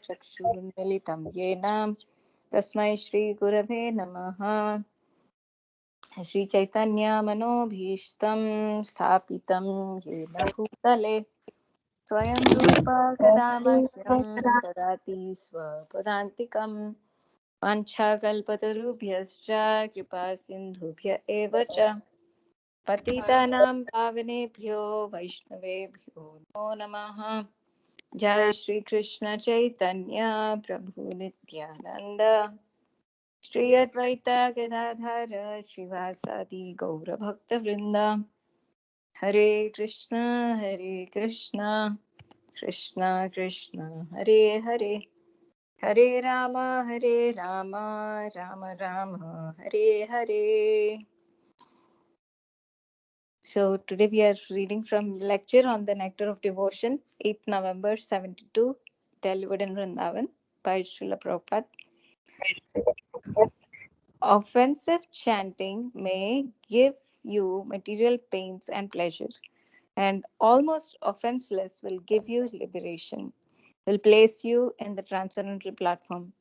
चक्षुरुन्मिलितं येन तस्मै श्रीगुरवे नमः। श्रीचैतन्यमनोभीष्टं स्थापितं येन भूतले स्वयं रूपा कदा मह्यं ददाति स्वपदान्तिकं। वाञ्छाकल्पतरुभ्यश्च कृपा सिन्धुभ्य एव च पतितानां पावनेभ्यो वैष्णवेभ्यो नमो नमः। जय श्री कृष्ण चैतन्य प्रभु नित्यानंद श्री अद्वैत गदाधर श्रीवासादि गौर भक्त वृंद। हरे कृष्ण कृष्ण कृष्ण हरे हरे, हरे Ram Ram Ram Hare Hare. So today we are reading from lecture on the Nectar of Devotion, 8th November 72, delivered in Vrindavan by Srila Prabhupada. Offensive chanting may give you material pains and pleasure, and almost offenseless will give you liberation, will place you in the transcendental platform.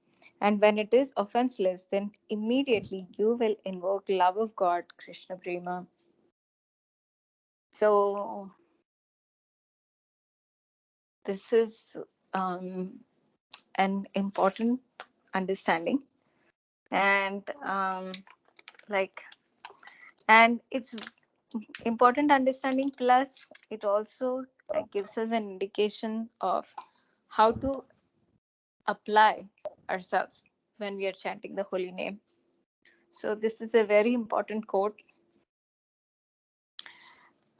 And when it is offenseless, then immediately you will invoke love of God, Krishna Prema. So this is an important understanding, and it's important understanding, plus it also gives us an indication of how to apply ourselves when we are chanting the holy name. So this is a very important quote,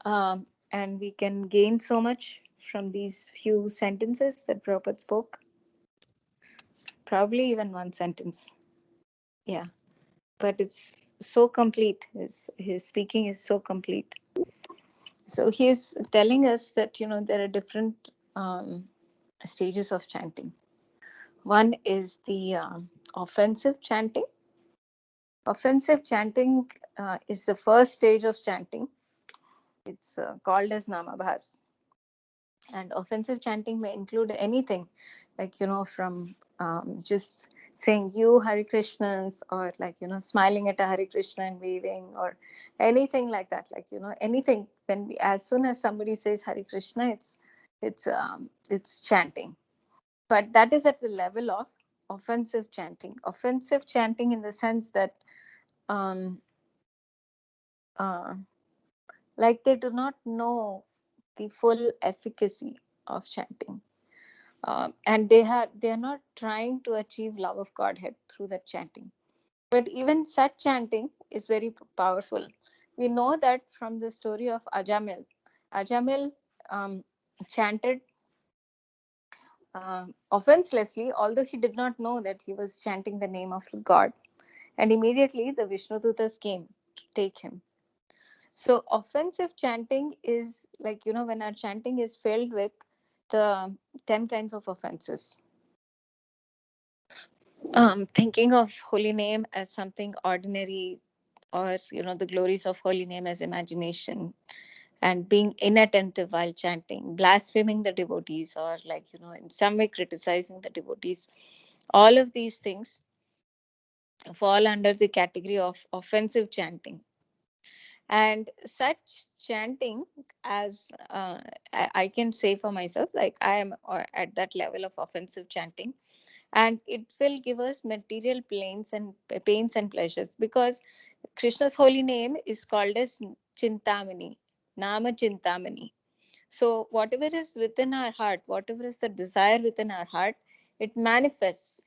and we can gain so much from these few sentences that Prabhupada spoke. Probably even one sentence, yeah, but it's so complete. His speaking is so complete. So he's telling us that there are different stages of chanting. One is the offensive chanting. Offensive chanting is the first stage of chanting. It's called as namabhas. And offensive chanting may include anything, from just saying you Hare Krishnas, or smiling at a Hare Krishna and waving, or anything like that. Anything. As soon as somebody says Hare Krishna, it's chanting. But that is at the level of offensive chanting. Offensive chanting in the sense that um, uh, they do not know the full efficacy of chanting, and they are not trying to achieve love of Godhead through that chanting. But even such chanting is very powerful. We know that from the story of Ajamil. Ajamil chanted offenselessly, although he did not know that he was chanting the name of God. And immediately the Vishnudutas came to take him. So offensive chanting is when our chanting is filled with the 10 kinds of offenses. Thinking of holy name as something ordinary, or the glories of holy name as imagination, and being inattentive while chanting, blaspheming the devotees, or in some way criticizing the devotees, all of these things fall under the category of offensive chanting. And such chanting, as I can say for myself, I am at that level of offensive chanting, and it will give us material pains and pleasures, because Krishna's holy name is called as Chintamani, Nama Chintamani. So whatever is within our heart, whatever is the desire within our heart, it manifests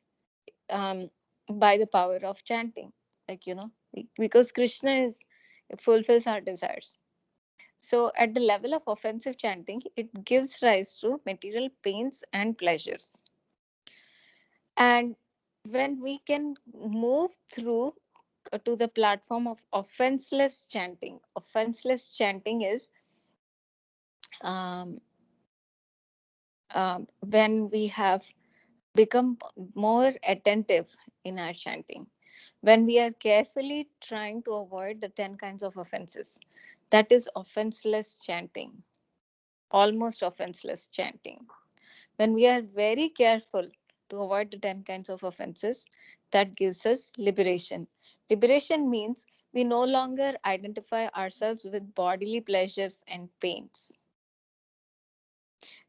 by the power of chanting. Because Krishna fulfills our desires. So at the level of offensive chanting, it gives rise to material pains and pleasures. And when we can move through to the platform of offenseless chanting is when we have become more attentive in our chanting, when we are carefully trying to avoid the 10 kinds of offenses. That is offenseless chanting, almost offenseless chanting. When we are very careful to avoid the 10 kinds of offenses, that gives us liberation. Liberation means we no longer identify ourselves with bodily pleasures and pains.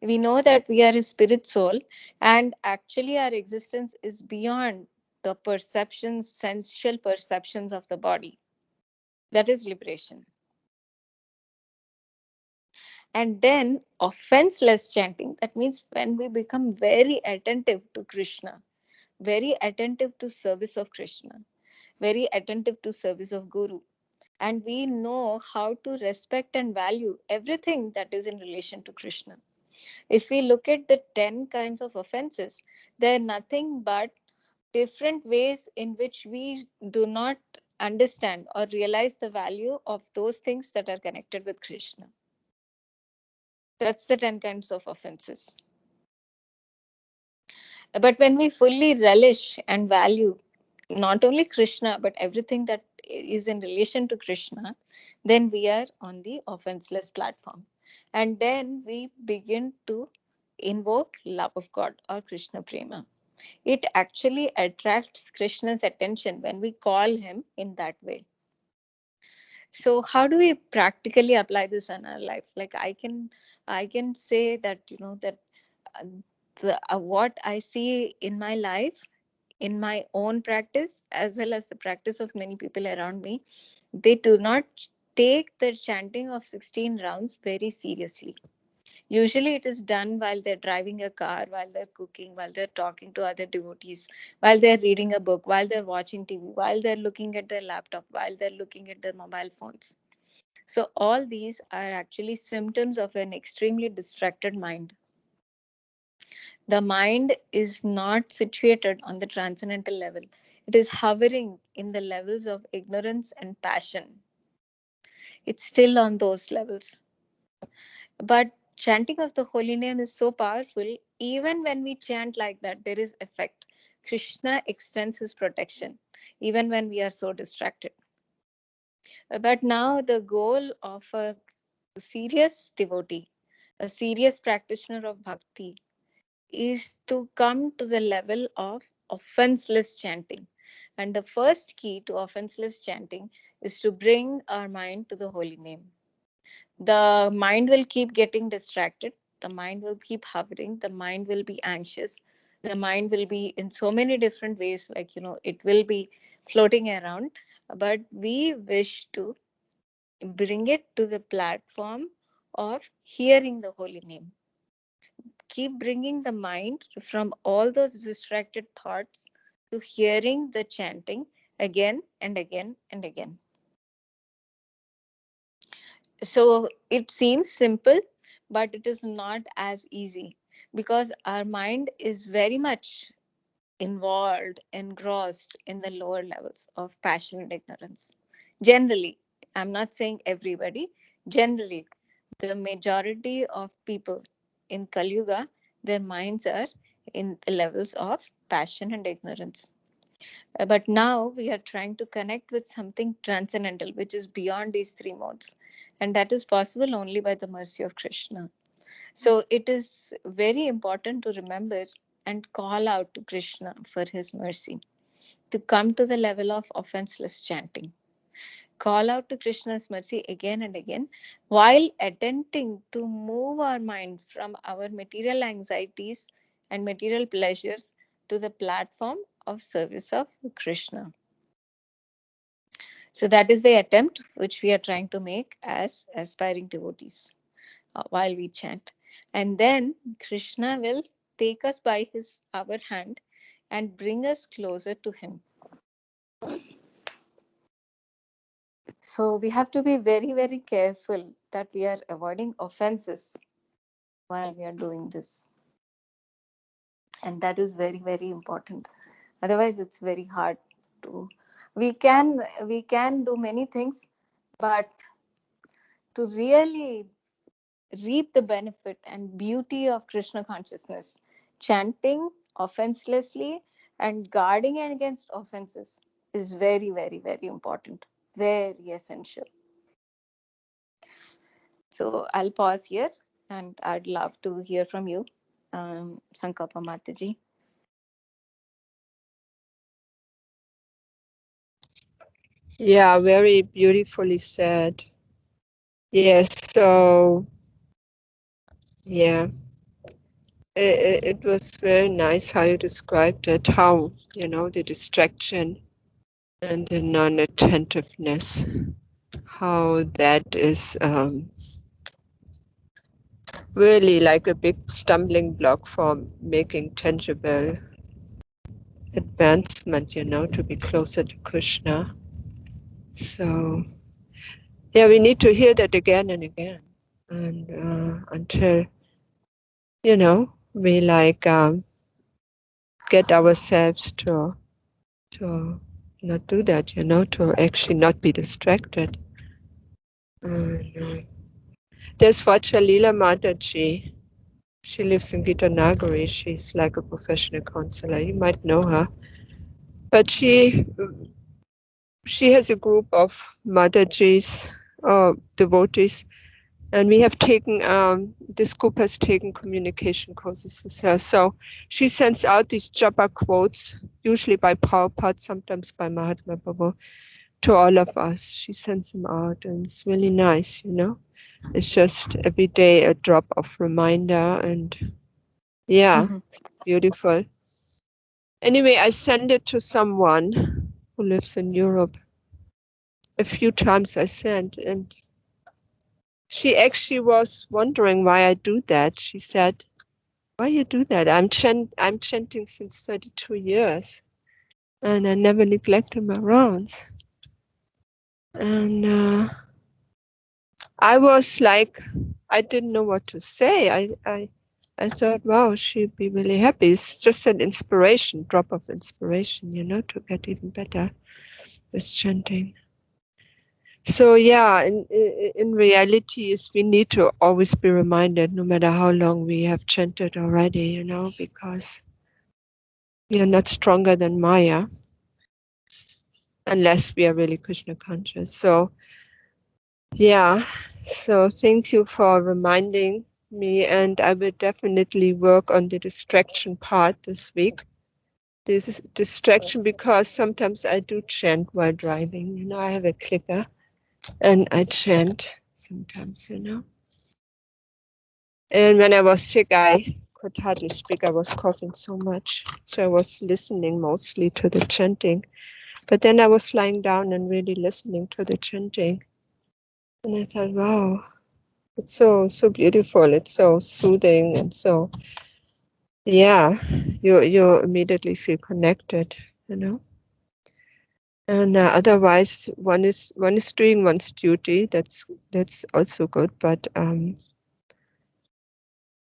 We know that we are a spirit soul, and actually our existence is beyond the perceptions, sensual perceptions of the body. That is liberation. And then offenseless chanting. That means when we become very attentive to Krishna, very attentive to service of Krishna, very attentive to service of Guru, and we know how to respect and value everything that is in relation to Krishna. If we look at the 10 kinds of offenses, they're nothing but different ways in which we do not understand or realize the value of those things that are connected with Krishna. That's the 10 kinds of offenses. But when we fully relish and value not only Krishna, but everything that is in relation to Krishna, then we are on the offenseless platform. And then we begin to invoke love of God or Krishna Prema. It actually attracts Krishna's attention when we call him in that way. So how do we practically apply this in our life? Like I can say that that uh, what I see in my life, in my own practice, as well as the practice of many people around me, they do not take the chanting of 16 rounds very seriously. Usually it is done while they're driving a car, while they're cooking, while they're talking to other devotees, while they're reading a book, while they're watching TV, while they're looking at their laptop, while they're looking at their mobile phones. So all these are actually symptoms of an extremely distracted mind. The mind is not situated on the transcendental level. It is hovering in the levels of ignorance and passion. It's still on those levels. But chanting of the holy name is so powerful. Even when we chant like that, there is effect. Krishna extends his protection, even when we are so distracted. But now the goal of a serious devotee, a serious practitioner of bhakti, is to come to the level of offenseless chanting. And the first key to offenseless chanting is to bring our mind to the holy name. The mind will keep getting distracted. The mind will keep hovering. The mind will be anxious. The mind will be in so many different ways, like, it will be floating around. But we wish to bring it to the platform of hearing the holy name. Keep bringing the mind from all those distracted thoughts to hearing the chanting again and again and again. So it seems simple, but it is not as easy because our mind is very much involved, engrossed in the lower levels of passion and ignorance. Generally, I'm not saying everybody, generally, the majority of people in Kali Yuga, their minds are in the levels of passion and ignorance. But now we are trying to connect with something transcendental, which is beyond these three modes. And that is possible only by the mercy of Krishna. So it is very important to remember and call out to Krishna for his mercy, to come to the level of offenseless chanting. Call out to Krishna's mercy again and again while attempting to move our mind from our material anxieties and material pleasures to the platform of service of Krishna. So that is the attempt which we are trying to make as aspiring devotees while we chant. And then Krishna will take us by our hand and bring us closer to him. So we have to be very, very careful that we are avoiding offenses while we are doing this. And that is very, very important. Otherwise, it's very hard to. We can do many things, but to really reap the benefit and beauty of Krishna consciousness, chanting offenselessly and guarding against offenses is very, very, very important, very essential. So I'll pause here and I'd love to hear from you. Sankalpa Mataji. Yeah, very beautifully said. Yes, so yeah, it was very nice how you described it, how, the distraction and the non-attentiveness, how that is really like a big stumbling block for making tangible advancement, to be closer to Krishna. So, yeah, we need to hear that again and again, and until, we get ourselves to not do that, to actually not be distracted. And there's Vachalila Mataji. She lives in Gitanagari. She's like a professional counselor. You might know her. But she has a group of Matajis, devotees, and we have taken, this group has taken communication courses with her. So she sends out these Japa quotes, usually by Prabhupada, sometimes by Mahatma Prabhu, to all of us. She sends them out, and it's really nice, It's just every day a drop of reminder, and yeah, beautiful. Anyway, I send it to someone who lives in Europe. A few times I sent, and she actually was wondering why I do that. She said, "Why you do that? I'm chanting since 32 years, and I never neglected my rounds." And I was like, I didn't know what to say. I thought, wow, she'd be really happy. It's just an inspiration, drop of inspiration, to get even better with chanting. So yeah, in reality, is we need to always be reminded, no matter how long we have chanted already, because we are not stronger than Maya, unless we are really Krishna conscious. So yeah, so thank you for reminding me, and I will definitely work on the distraction part this week. This is distraction because sometimes I do chant while driving. I have a clicker and I chant sometimes, And when I was sick, I could hardly speak. I was coughing so much. So I was listening mostly to the chanting. But then I was lying down and really listening to the chanting. And I thought, wow, it's so beautiful. It's so soothing, and so, yeah, you immediately feel connected, And otherwise, one is doing one's duty. That's also good. But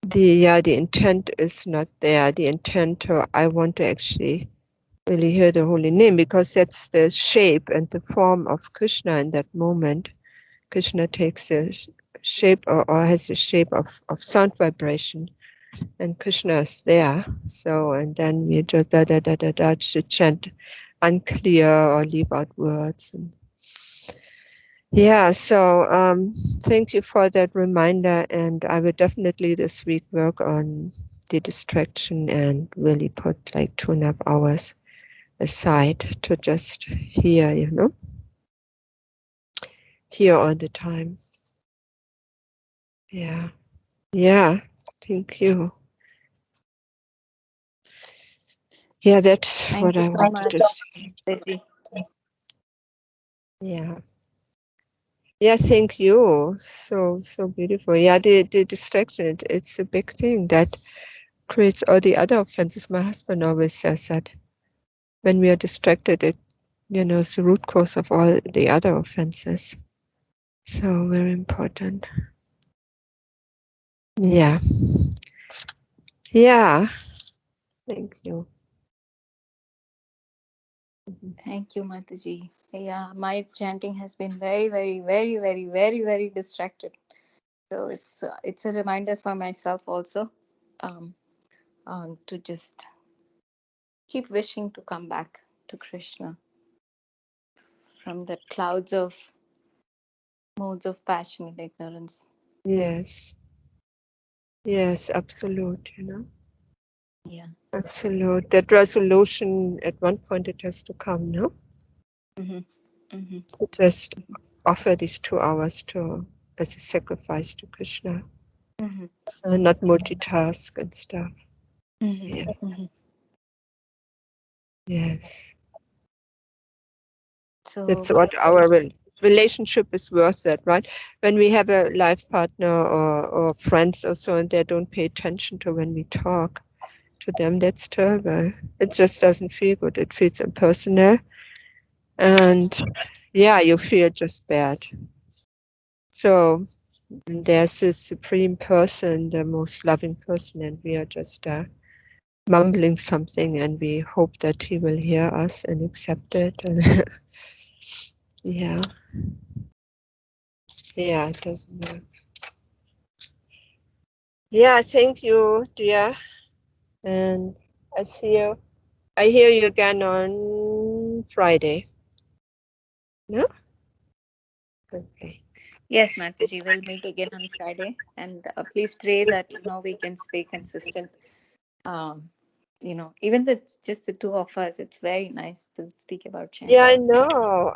the intent is not there. The intent, I want to actually really hear the holy name, because that's the shape and the form of Krishna in that moment. Krishna takes a shape or has a shape of sound vibration, and Krishna is there. So, and then we just should chant unclear or leave out words. And yeah, so thank you for that reminder, and I will definitely this week work on the distraction and really put like 2.5 hours aside to just hear, hear all the time. Yeah, thank you. Yeah, that's what I wanted to say. Yeah. Yeah, thank you. So beautiful. Yeah, the distraction, it's a big thing that creates all the other offenses. My husband always says that when we are distracted, it, is the root cause of all the other offenses. So very important. Yeah. Yeah. Thank you. Thank you, Mataji. Yeah, my chanting has been very, very, very, very, very, very distracted. So it's a reminder for myself also, um, to just keep wishing to come back to Krishna from the clouds of modes of passion and ignorance. Yes. Yes, absolute, Yeah. Absolute. That resolution, at one point it has to come, no? To just offer these 2 hours as a sacrifice to Krishna. Not multitask and stuff. Yeah. Yes. So That's what our relationship is worth that, right? When we have a life partner or friends or so, and they don't pay attention to when we talk to them, that's terrible. It just doesn't feel good. It feels impersonal. And yeah, you feel just bad. So there's this supreme person, the most loving person, and we are just mumbling something, and we hope that he will hear us and accept it. And yeah, it doesn't work. Yeah, thank you, dear. And I hear you again on Friday. No? Okay. yes, Mataji, we'll meet again on Friday, and please pray that we can stay consistent. Um, even just the two of us, it's very nice to speak about Yeah, chanting.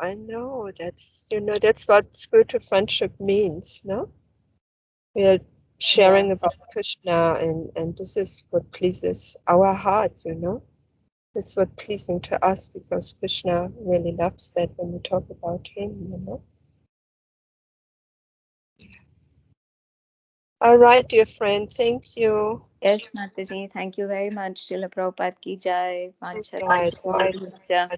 I know. That's what spiritual friendship means, no? We are Yeah. sharing about Krishna, and this is what pleases our heart, It's what pleasing to us, because Krishna really loves that when we talk about him. All right, dear friend, thank you. Yes, Mataji, thank you very much. Srila Prabhupada ki jai. Vancha Right, right. kalpatarubyascha.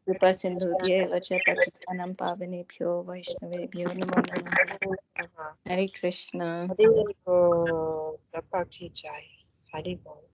Kripa sindhubhyev cha patitanam pavanebhyo vaishnavebhyo namo namaha. Hare Krishna. Hari Japa Ki Jai. Hari Bol.